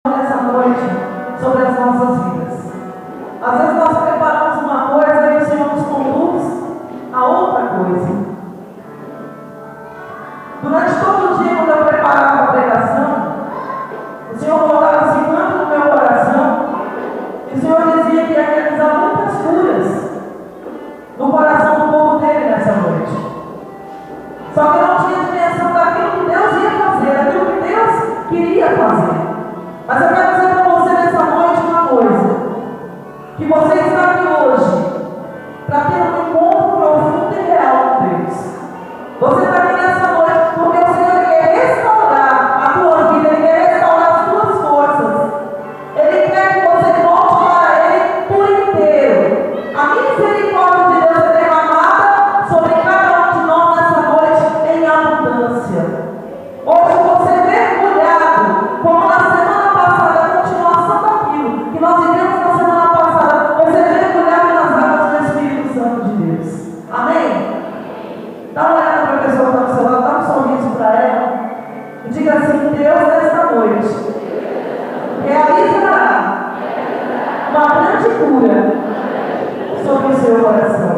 nessa noite sobre as nossas vidas. Às vezes nós preparamos uma coisa e o Senhor nos conduz a outra coisa. Durante todo o dia, quando eu preparava a pregação, o Senhor colocava assim tanto no meu coração, e o Senhor dizia que ia realizar muitas curas no coração do povo dele nessa noite. Só que eu não tinha dimensão daquilo que Deus ia fazer, daquilo que Deus queria fazer. Mas eu quero dizer para você nessa noite uma coisa: que você está aqui hoje para ter um encontro profundo e real com Deus. Você está aqui nessa noite porque o Senhor quer restaurar a tua vida, Ele quer restaurar as tuas forças. Ele quer que você volte para Ele por inteiro. A misericórdia de Deus é derramada sobre cada um de nós nessa noite em abundância. Hoje você é mergulhado, como na semana passada, a continuação daquilo que nós vivemos na semana passada. Você é mergulhado nas águas do Espírito Santo de Deus. Amém? Dá uma olhada para a pessoa que está do seu lado, dá um sorriso para ela e diga assim: Deus, nesta noite, realizará uma grande cura sobre o seu coração.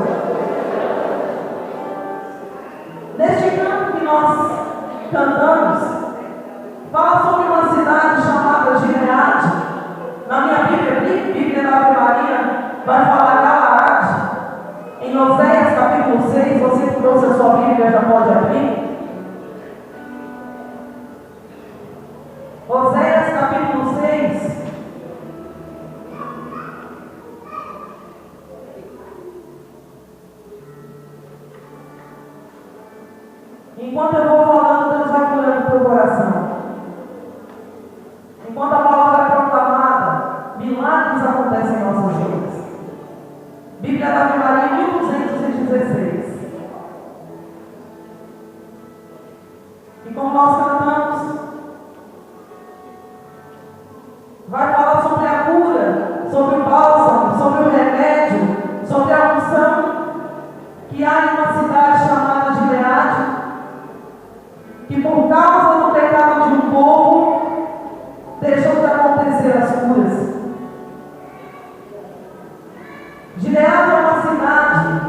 Neste canto que nós cantamos, fala sobre uma cidade chamada Gileade. Na minha Bíblia da Ave Maria, vai falar Galaade. Em Oséias capítulo 6, você que trouxe a sua Bíblia já pode abrir. Oséias capítulo 6. Enquanto eu vou falando, Deus vai curando o teu coração. Enquanto a palavra é proclamada, milagres acontecem em nossas vidas. Bíblia da Ave Maria 1216. E como nós cantamos, vai falar sobre a cura, sobre o bálsamo, sobre o remédio, sobre a unção que há em uma cidade chamada Gileade, que por causa do pecado de um povo deixou de acontecer as curas. Gileade é uma cidade,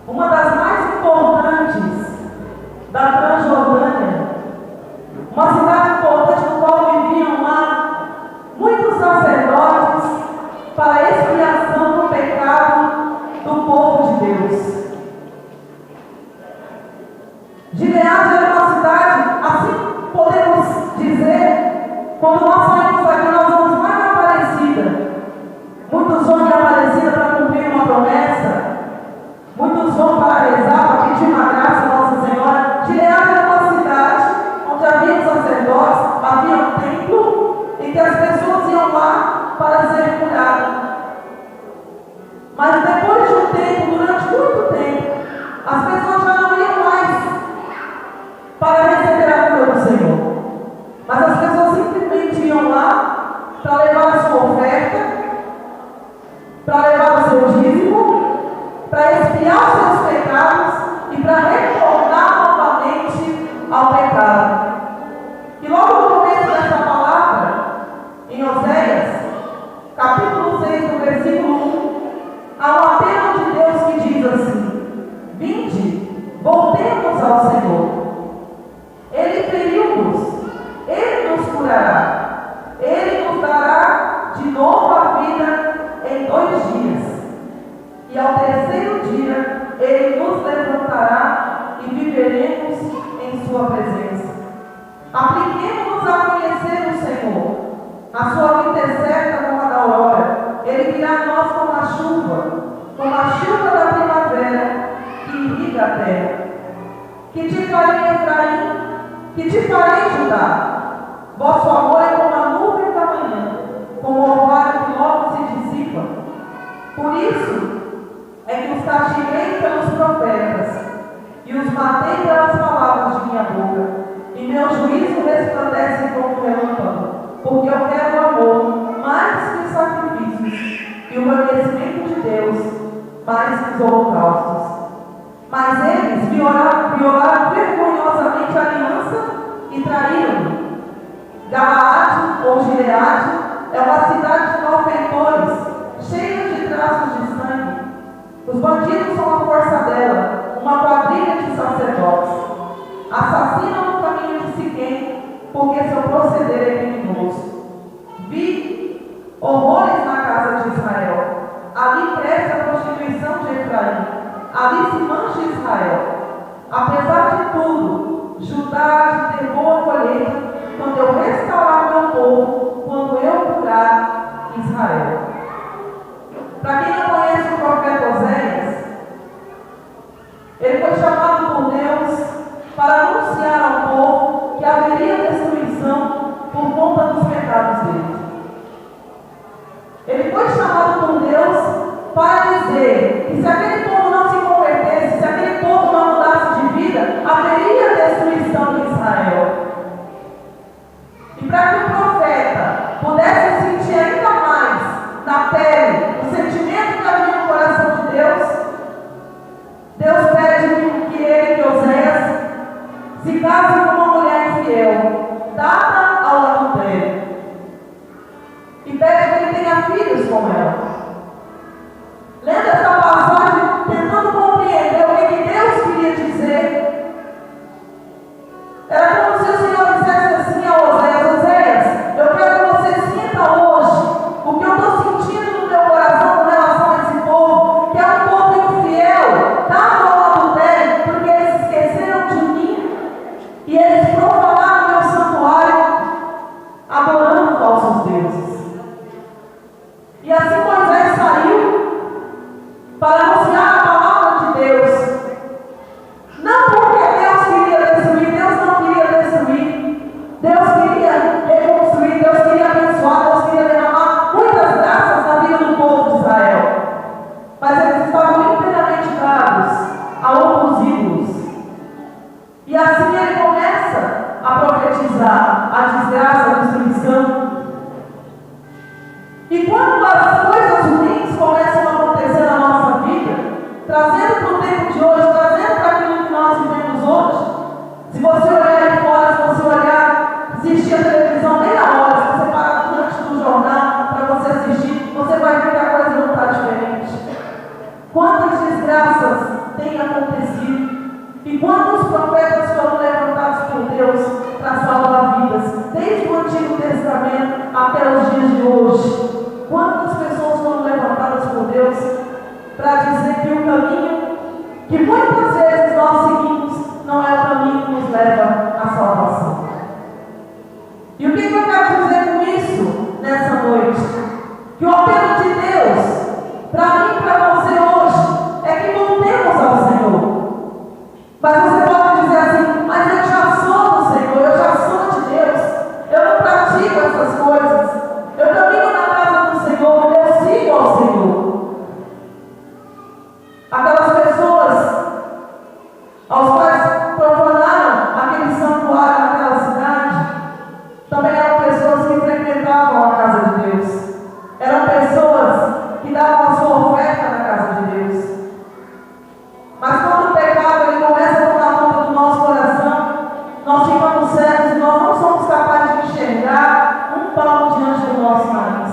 uma das mais importantes da Transjordânia, uma cidade importante no qual viviam lá muitos sacerdotes para a expiação do pecado do povo de Deus. Gileade era uma cidade, assim podemos dizer, quando nós saímos aqui, nós vamos lá em Aparecida. Muitos vão em Aparecida para cumprir uma promessa, muitos vão para rezar, para pedir uma graça a Nossa Senhora. Gileade era uma cidade onde havia sacerdotes, havia um templo, em que as pessoas iam lá para ser curadas. Mas depois de um tempo, durante muito tempo, as pessoas já não iam mais para receber a cura do Senhor. Mas as pessoas simplesmente iam lá para levar a sua oferta, para levar o seu dízimo, para expiar os seus pecados e para retornar novamente ao pecado. E logo no começo dessa palavra, em Oséias, capítulo 6, no versículo 1, há um apelo de Deus que diz assim: vinde, voltemos ao Senhor. Ele feriu-nos, Ele nos curará, Ele nos dará de novo a vida em 2 dias, e ao 3º dia Ele nos levantará e viveremos em Sua presença. Apliquemo-nos a conhecer o Senhor. A sua vinda é certa como a da aurora. Ele virá a nós como a chuva da primavera que irriga a terra. Que te farei, Efraim, que te farei, Judá. Vosso amor é como a nuvem da manhã, como o orvalho que logo se dissipa. Por isso é que os castiguei pelos profetas e os matei pelas palavras de minha boca. E meu juízo resplandece como um relâmpago, porque eu quero o amor mais que sacrifícios e o conhecimento de Deus mais que os holocaustos. Mas eles violaram vergonhosamente a aliança e traíram-me. Galaade ou Gileade, é uma cidade de malfeitores, cheia de traços de sangue. Os bandidos são a força dela, uma quadrilha de sacerdotes. Assassinam no caminho de Siquém, porque seu proceder é criminoso. Vi horrores na casa de Israel. Ali cresce a prostituição de Efraim. Ali se mancha Israel. Apesar de tudo, Judá há de ter boa colheita quando eu restaurar meu povo, quando eu curar Israel. Para quem não conhece o profeta Oséias, ele foi chamado por Deus para anunciar ao povo que haveria destruição por conta dos pecados deles. Ele foi chamado por Deus para dizer que se aquele povo não se convertesse, se aquele povo não mudasse de vida, haveria destruição em Israel. E para que o profeta pudesse sentir ainda mais na pele o sentimento que havia no coração de Deus, Deus pede que ele, que Oséias, se case com uma mulher infiel, dada ao adultério, e pede que ele tenha filhos com ela. Lendo essa passagem, tentando compreender o que Deus queria dizer, era como se o Senhor dissesse assim a Oséias: Oséias, eu quero que você sinta hoje o que eu estou sentindo no meu coração com relação a esse povo, que é um povo infiel, dado ao adultério, porque eles esqueceram de mim e eles profanaram meu santuário, adorando falsos deuses. E assim Moisés saiu para anunciar a palavra de Deus. Não porque Deus queria destruir, Deus não queria destruir. Deus queria reconstruir, Deus queria abençoar, Deus queria derramar muitas graças na vida do povo de Israel. Mas eles estavam inteiramente dados a outros ídolos. E assim ele começa a profetizar a desgraça, a destruição. E quando as coisas ruins começam a acontecer na nossa vida, trazendo para o tempo de hoje, trazendo para aquilo que nós vivemos hoje, se você olhar aí fora, se você olhar, assistir a televisão meia hora, se você parar diante do jornal para você assistir, você vai ver que a coisa não está diferente. Quantas desgraças têm acontecido e quantos profetas foram levantados por Deus para salvar vidas, desde o Antigo Testamento até os dias de hoje. Quantas pessoas foram levantadas por Deus para dizer que o caminho que muitas vezes nós seguimos não é o caminho que nos leva à salvação. E o que eu quero dizer com isso nessa noite? Que o apelo de Deus para mim e para você hoje é que voltemos ao Senhor. Mas você pode dizer assim: mas eu já sou do Senhor, eu já sou de Deus, eu não pratico essas coisas, eu caminho na casa do Senhor, eu sigo ao Senhor. Aquelas pessoas aos quais profanaram aquele santuário naquela cidade também eram pessoas que frequentavam a casa de Deus, eram pessoas que davam a sua oferta na casa de Deus. Mas quando o pecado ele começa a tomar conta do nosso coração, nós ficamos cegos e nós não somos capazes de enxergar um palmo diante do nosso nariz.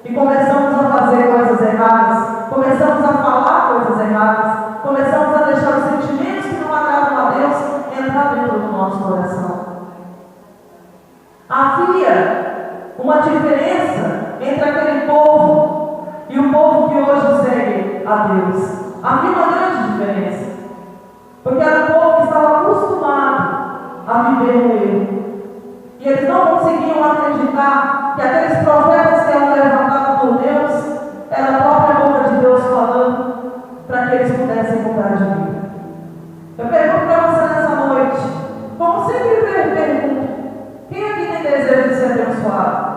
E começamos a fazer coisas erradas, começamos a falar coisas erradas, começamos a deixar os sentimentos que não agradam a Deus entrar dentro do nosso coração. Havia uma diferença entre aquele povo e o povo que hoje segue a Deus. Havia uma grande diferença, porque era um povo que estava acostumado a viver no erro. E eles não conseguiam acreditar que aqueles profetas que eram levantados por Deus era a própria boca de Deus falando para que eles pudessem mudar de vida. Eu pergunto para você nessa noite, como sempre pergunto, quem aqui tem desejo de ser abençoado?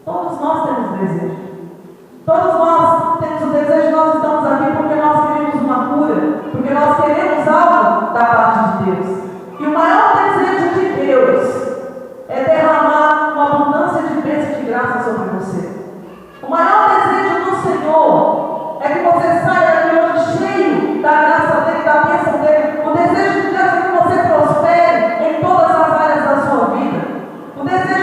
Todos nós temos desejo. Todos nós temos o desejo, nós estamos aqui porque nós queremos uma cura, porque nós queremos algo da parte de Deus. E o maior desejo de Deus é derramar uma abundância de bênção e de graça sobre você. O maior desejo do Senhor é que você saia daqui hoje cheio da graça dele, da bênção dele. O desejo de Deus é que você prospere em todas as áreas da sua vida. O desejo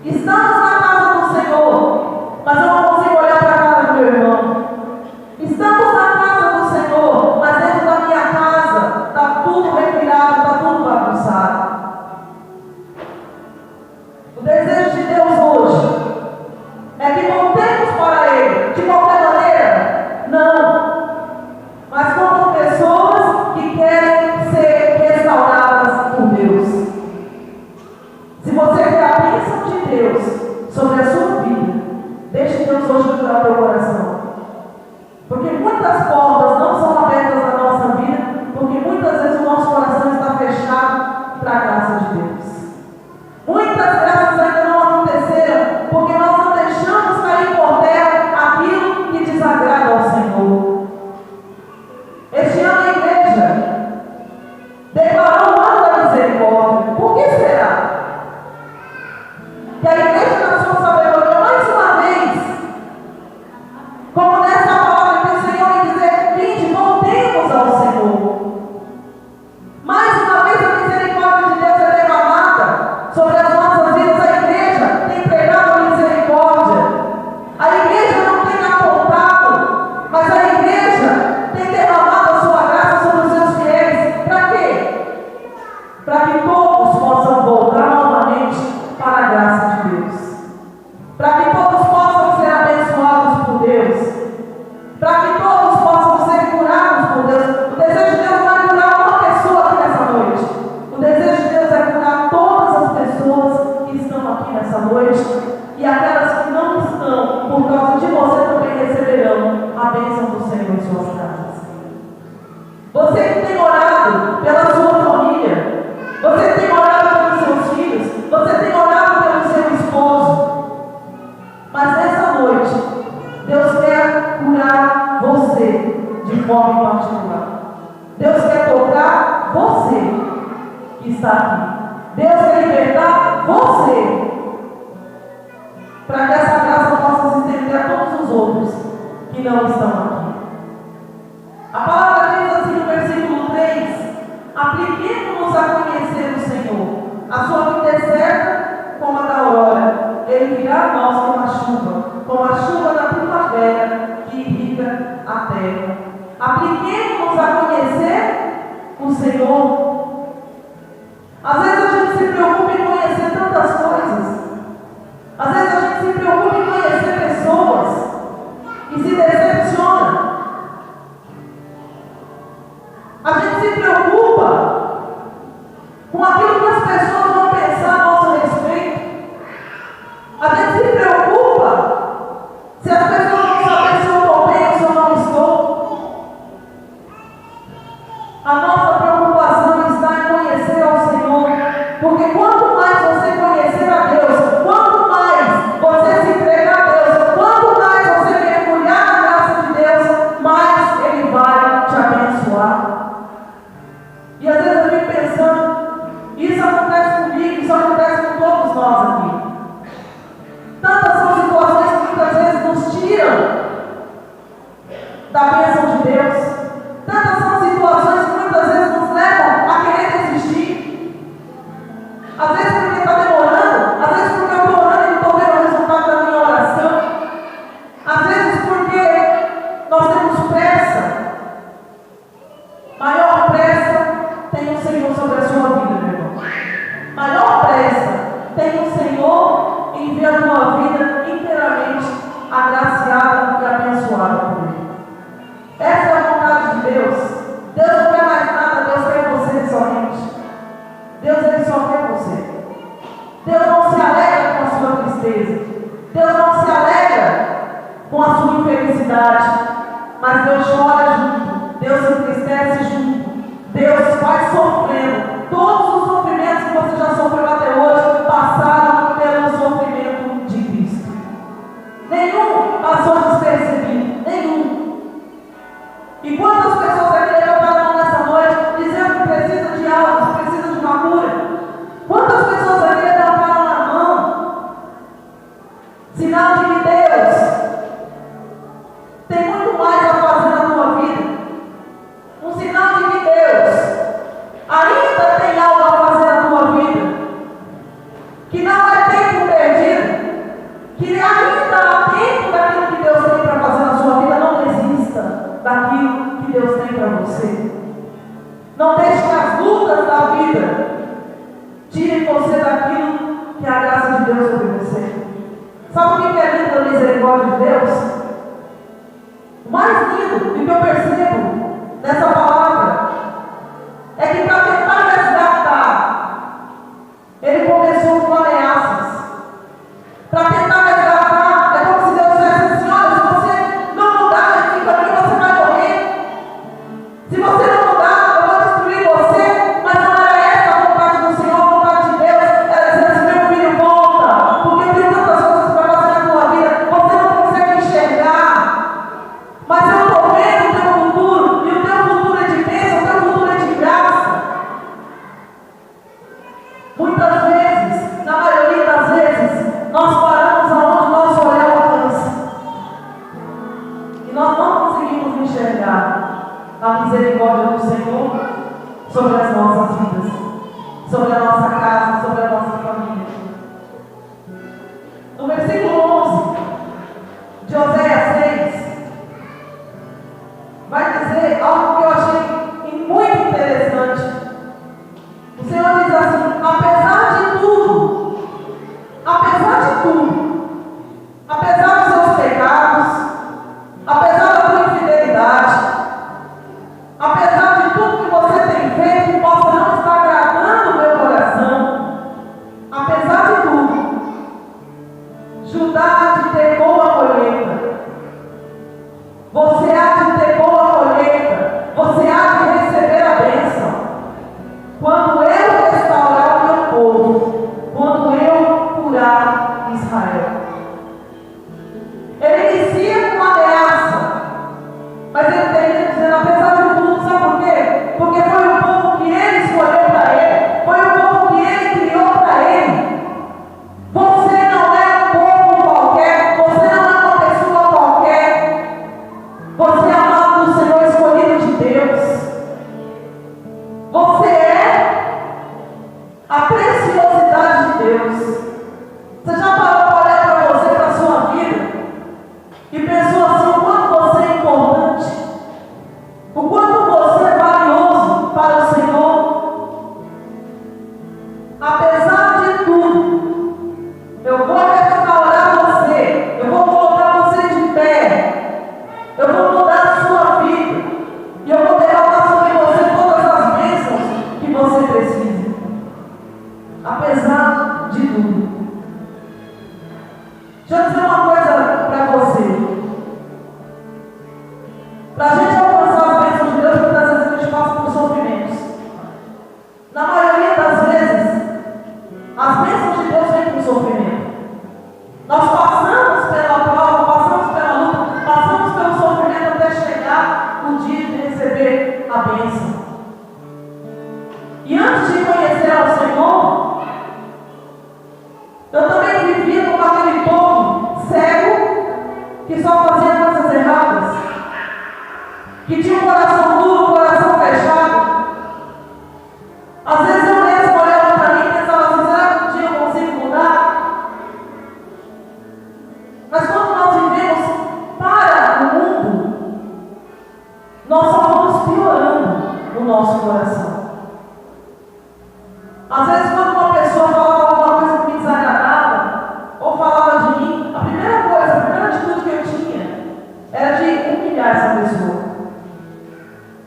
Estamos na casa do Senhor, mas eu não consigo olhar para a cara do meu irmão. Estamos na casa do Senhor, mas dentro da minha casa está tudo revirado, está tudo bagunçado. O desejo de Deus hoje é que voltemos para Ele, de qualquer maneira, não, mas como pessoas que querem ser restauradas por Deus. Se você quer a bênção de Deus sobre a sua vida, deixe Deus hoje curar o teu coração. Porque muitas portas não são abertas na nossa vida, porque muitas vezes o nosso coração está fechado para a graça de Deus. Muitas graças ainda não aconteceram, porque nós não deixamos cair por terra aquilo que desagrada ao Senhor. Este ano a igreja declarou o ano da misericórdia. Por que será? Que a igreja, na sua sabedoria, mais uma vez, como nessa palavra que o Senhor me dizer, vinde, voltemos ao Senhor. Mais uma vez a misericórdia de Deus é derramada sobre as nossas vidas. A igreja tem pregado a misericórdia. A igreja não tem apontado, mas a igreja tem derramado a sua graça sobre os seus fiéis. Para quê? Para que todos possam voltar novamente para a graça de Deus. Para que todos possam ser abençoados por Deus. Para que todos possam ser curados por Deus. O desejo de Deus não é curar uma pessoa aqui nessa noite. O desejo de Deus é curar todas as pessoas que estão aqui nessa noite. E aquelas que não estão, por causa de você, também receberão a bênção do Senhor em suas casas. Você que tem orado pela sua família, você que tem orado pelos seus filhos, você tem orado pelo seu esposo, mas nessa noite, Deus quer curar você de forma particular. Deus quer tocar você que está aqui. Deus quer libertar você, para que essa graça possa se estender a todos os outros que não estão aqui. A palavra diz assim no versículo 3: apliquemos-nos a conhecer o Senhor. A sua vida é certa como a da aurora. Ele virá a nós como a chuva da primavera que irriga a terra. Apliquemos-nos a conhecer o Senhor. Às vezes a gente se preocupa em conhecer tantas coisas. Às vezes a gente se preocupa em conhecer pessoas e se decepciona. A gente se preocupa com aquilo que as pessoas vão pensar a nosso respeito. A gente se preocupa se as pessoas vão saber se eu estou bem ou se eu não estou. A nossa preocupação está em conhecer ao Senhor, porque quanto mais você conhecer a Deus, quanto mais você se entregar a Deus, quanto mais você mergulhar na graça de Deus, mais Ele vai te abençoar. E às vezes eu fico pensando, isso acontece comigo, isso acontece com todos nós aqui. Tantas são situações que muitas vezes nos tiram da bênção de Deus. Tantas são situações que muitas vezes nos levam a querer desistir. Às vezes porque está demorando, às vezes porque eu estou orando e não estou vendo o resultado da minha oração. Às vezes porque nós temos pressa. Maior pressa tem o Senhor sobre a sua vida, meu irmão. Maior pressa tem o Senhor em ver a tua vida inteiramente agraciada e abençoada por Ele. Essa é a vontade de Deus. Deus não quer mais nada, Deus quer você somente. Deus, Ele só quer você. Deus não se alegra com a sua tristeza. Deus não se alegra com a sua infelicidade. Mas Deus chora junto. Deus se entristece junto. Deus vai sofrendo. Todos os sofrimentos que você já sofreu até hoje passaram pelo sofrimento de Cristo. Nenhum passou despercebido. Nenhum. E quantas pessoas aqui levantaram a mão nessa noite dizendo que precisa de algo, que precisa de uma cura? Quantas pessoas aqui levantaram a mão? Sinal de que Deus tem muito mais a fazer na tua vida. Um sinal de que Deus ainda tem algo a fazer na tua vida. Que não é tempo perdido. no versículo 11 de Oséias 6, vai dizer algo que eu achei muito interessante. O Senhor diz assim: apesar de tudo, apesar dos seus pecados, apesar da tua infidelidade, apesar de tudo que você tem feito que possa não estar agradando o meu coração, apesar de tudo, Judá há de ter boa colheita. Você há de ter boa colheita. Você há de receber a bênção. Quando eu restaurar o meu povo, quando eu curar Israel. Ele inicia com uma ameaça, mas ele termina dizendo: apesar de tudo, sabe por quê? Porque foi o povo que ele escolheu para ele, foi o povo que ele criou para ele. Você não é um povo qualquer, você não é uma pessoa qualquer, você é amado do Senhor, escolhido de Deus. Você é a preciosidade de Deus. Você já parou para olhar para você, para a sua vida, e pensou assim: o quanto você é importante, o quanto você é valioso para o Senhor? Apesar de tudo, eu vou restaurar você, eu vou colocar você de pé, eu vou mudar a sua vida, e eu vou derramar sobre você todas as bênçãos que você precisa. Apesar de tudo. Deixa eu dizer uma coisa para você. Para a gente alcançar as bênçãos de Deus, muitas vezes a gente passa por sofrimentos. Na maioria das vezes, as bênçãos de Deus vêm com sofrimento. Nós passamos pela prova, passamos pela luta, passamos pelo sofrimento até chegar o dia de receber a bênção. E antes de conhecer ao Senhor, eu também vivia como aquele povo cego que só fazia coisas erradas, que tinha um coração duro, um coração fechado. Às vezes eu mesmo olhava para mim e pensava assim: será que um dia eu consigo mudar? Mas quando nós vivemos para o mundo, nós só vamos piorando no nosso coração. Às vezes, quando uma pessoa falava alguma coisa que me desagradava, ou falava de mim, a primeira atitude que eu tinha era de humilhar essa pessoa.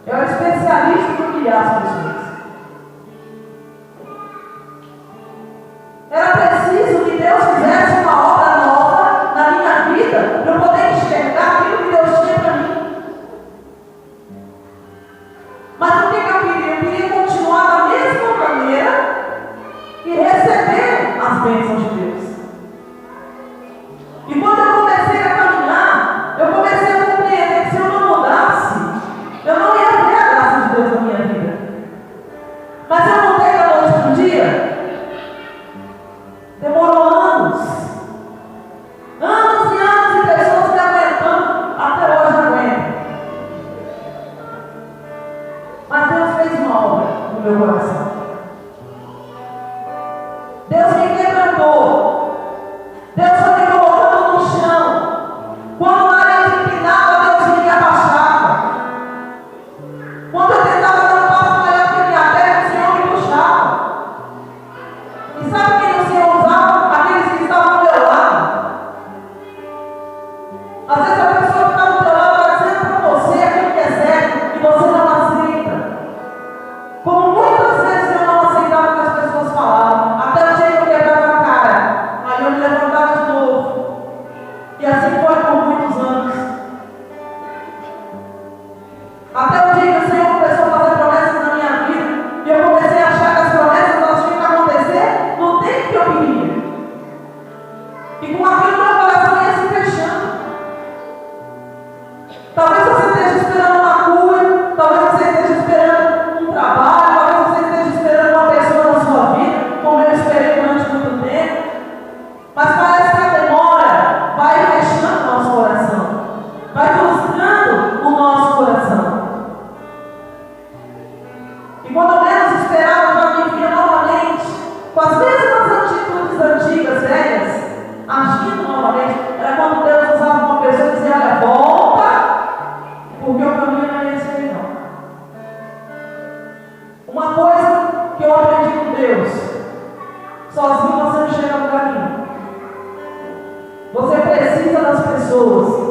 Eu era especialista em humilhar as pessoas. Era preciso que Deus fizesse uma obra nova na minha vida para eu poder enxergar aquilo que Deus tinha para mim. Mas o que eu queria? Eu queria continuar da mesma maneira e receber as bênçãos de Deus. E quando eu comecei a caminhar, eu comecei a compreender que se eu não mudasse, eu não ia ver a graça de Deus na minha vida. Mas eu mudei da noite para o dia. Demorou anos. Anos e anos e pessoas me aguentando, até hoje aguentam. Mas Deus fez uma obra no meu coração. Deus me quebrantou. Deus foi me colocando no chão. Quando o nariz empinava, Deus me abaixava. Quando eu tentava dar um passo maior que a minha perna, o Senhor me puxava. E sabe quem o Senhor usava? Aqueles que estavam ao meu lado. Às vezes a pessoa que está do teu lado está dizendo para você aquilo que é certo e você não aceita. Como muitas vezes eu não aceitava o que as pessoas falavam, até o dia que eu quebrava a cara, aí eu me levantava de novo. E assim foi por muitos anos. Até o dia que o Senhor começou a fazer promessas na minha vida, e eu comecei a achar que as promessas elas tinham que acontecer no tempo que eu queria. E com aquilo meu coração ia se fechando. Talvez você esteja esperando uma cura, talvez você esteja esperando um trabalho, talvez você esteja esperando uma pessoa na sua vida, como eu esperei durante muito tempo. Mas parece que a demora vai fechando o nosso coração, vai frustrando o nosso coração. E quando menos esperava, já me via novamente com as mesmas atitudes antigas, velhas, agindo Você precisa das pessoas.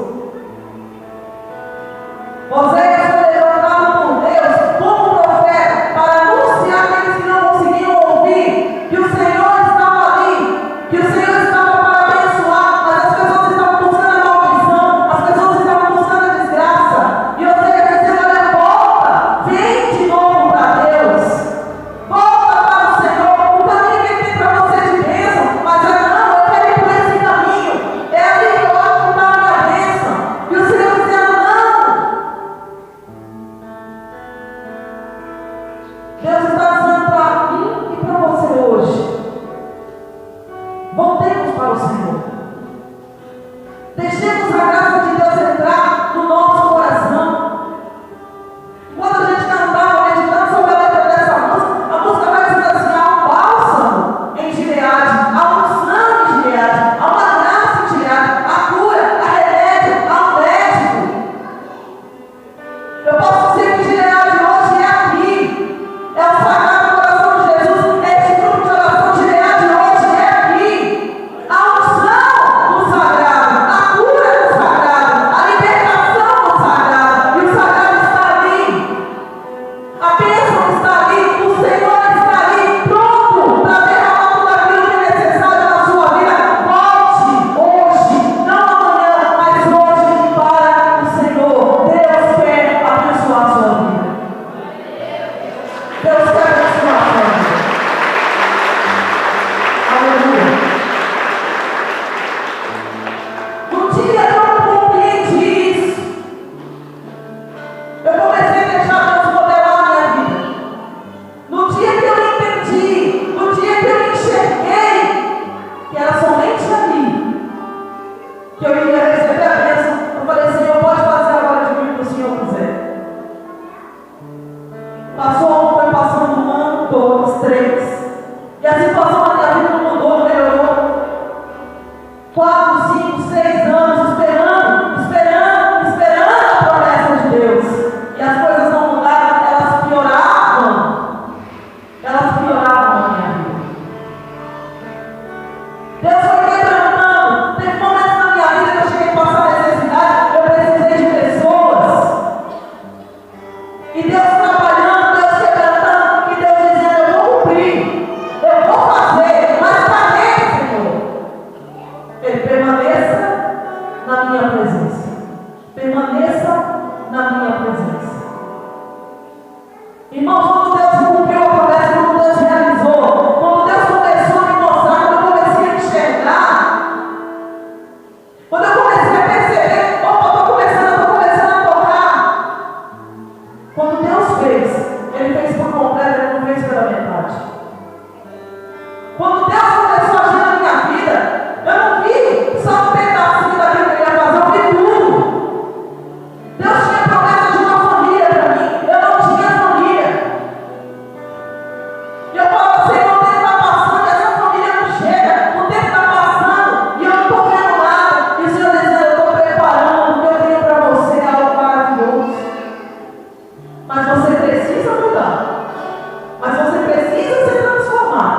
Você foi levantado por Deus como profeta para anunciar aqueles que não conseguiam ouvir que o Senhor estava ali, que o Senhor estava para abençoar, mas as pessoas estavam buscando a maldição, as pessoas estavam buscando a desgraça. E você quer dizer: olha, volta, vem de novo para Deus, volta para o Senhor. O caminho que Ele tem para você de bênção, mas não, eu quero ir por esse caminho, é ali que eu acho que está a minha bênção. E o Senhor dizendo: não. Deus está dizendo para mim e para você hoje: voltemos para o Senhor. Deixemos a graça de Deus entrar no nosso coração. Quando a gente cantava, meditando sobre a letra dessa música, a música vai dizer assim: há um bálsamo em Gileade, há um sangue em Gileade, há uma graça em Gileade, há cura, há remédio, há um médico. Eu posso dizer que Gileade hoje é aqui. É o Sagrado Coração de Jesus. Esse grupo de oração de Gileade hoje é aqui. A unção no sagrado, a cura no sagrado, a libertação no sagrado. E o sagrado está ali. A bênção está ali. O Senhor está ali, pronto para derramar tudo aquilo que é necessário na sua vida. Volte hoje, não amanhã, mas hoje para o Senhor. Deus quer abençoar a sua vida. Deus quer abençoar a sua vida. Aleluia. No dia que eu compreendi isso, eu comecei a deixar Deus modelar a minha vida. No dia que eu entendi, no dia que eu enxerguei que era somente ali que eu iria receber a bênção, eu falei: Senhor, pode fazer agora de mim o que o Senhor quiser. Foi passando 1, 2, 3. E a situação da minha vida não mudou, não melhorou. 4, 5, 6 anos esperando a promessa de Deus. E as coisas não mudaram, elas pioravam. Elas pioravam na minha vida. Deus foi quebrantando. Teve momentos na minha vida que eu cheguei a passar necessidade, eu precisei de pessoas. E Deus trabalhando, Deus quebrantando, e Deus dizendo: eu vou cumprir, eu vou fazer, mas cadê, Senhor? Ele: permaneça na minha presença. Permaneça na minha presença. Irmãos, quando Deus cumpriu a promessa, quando Deus realizou, quando Deus começou a me mostrar, quando eu comecei a enxergar, quando eu comecei a perceber: opa, eu estou começando a tocar. Quando Deus fez, Ele fez por completo, Ele não fez pela metade. Quando Deus começou a agir na minha vida, eu não vi só um pedacinho daquilo que Ele ia fazer, eu vi tudo. Deus tinha promessa de uma família para mim, eu não tinha família. E eu falo: Senhor, o tempo está passando e essa família não chega, o tempo está passando e eu não estou vendo nada. E o Senhor dizendo: eu estou preparando, o que eu tenho para você é algo maravilhoso. Mas você precisa mudar. Mas você precisa se transformar.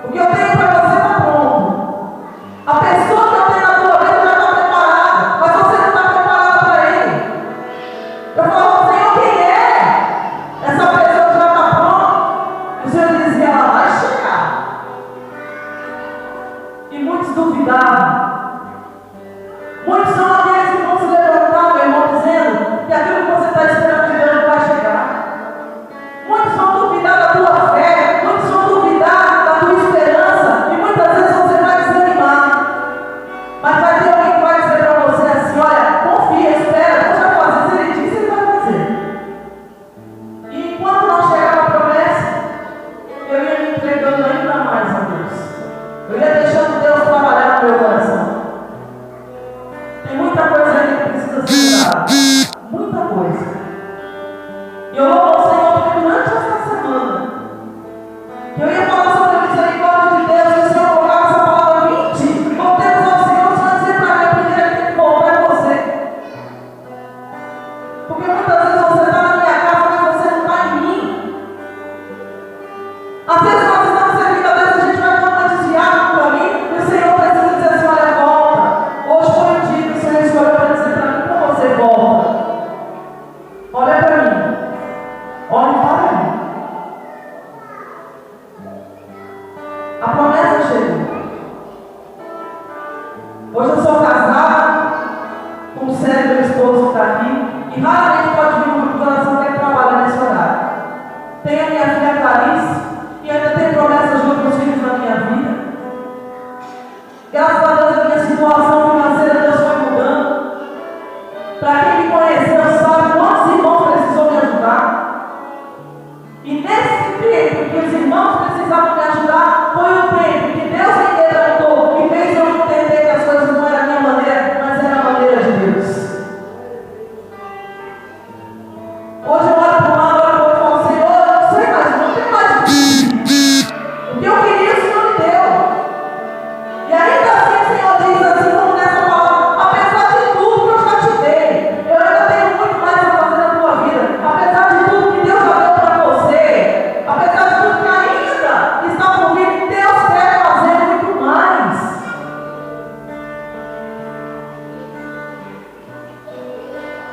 O que eu tenho para você está pronto. A pessoa que eu tenho na tua vida já está preparada, mas você não está preparado para ele. Eu falo: Senhor, quem é? Essa pessoa que já está pronta. E o Senhor dizia: ela vai chegar. E muitos duvidaram. Muitos são aqueles que vão se levantar, meu irmão, dizendo que aquilo que você está esperando de Deus não vai chegar. Muitos vão duvidar da tua fé, muitos vão duvidar da tua esperança, e muitas vezes você vai desanimar. Mas vai ter alguém que vai dizer para você assim: olha, confia, espera, Deus vai fazer. Se Ele disse, Ele vai fazer. E enquanto não chegava a promessa, eu ia me entregando ainda mais a Deus. Eu ia deixando Deus trabalhar no meu coração. Tem muita Hoje eu sou casada com o Sérgio, meu esposo, que está aqui, e raramente pode vir um coração que trabalha nesse horário. Tenho a minha filha Clarice, e ainda tenho promessas de outros filhos na minha vida. Graças a Deus, a minha situação financeira, Deus foi mudando. Para quem me conheceu, sabe quantos irmãos precisou me ajudar. E nesse tempo que os irmãos precisavam me ajudar, foi o tempo que Deus me quebrantou e fez eu entender que as coisas não eram a minha maneira, mas era a maneira de Deus. Hoje eu olho para o lado, olho para o outro e falo, Senhor, eu não sei mais, não tem mais o que eu queria, o Senhor me deu. E ainda assim o Senhor diz assim, como nessa palavra, apesar de tudo que eu já te dei, eu ainda tenho muito mais a fazer na tua vida. Apesar de tudo que Deus já deu para você, apesar de tudo que ainda está por vir, Deus quer fazer muito mais.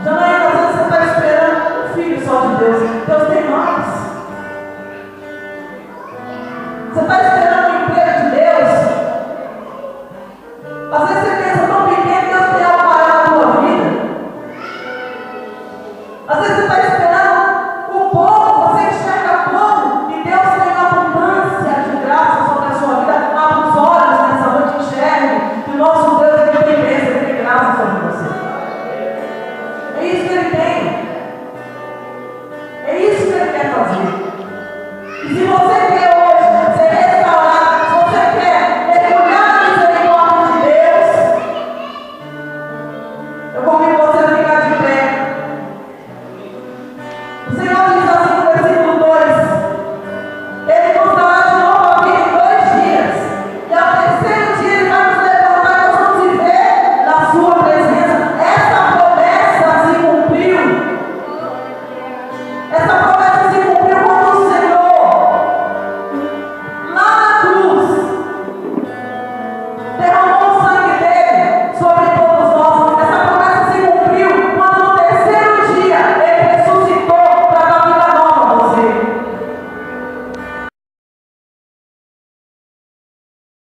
Janaína, às vezes você está esperando um filho só de Deus. Deus tem mais. Você está esperando o emprego de Deus. Às vezes você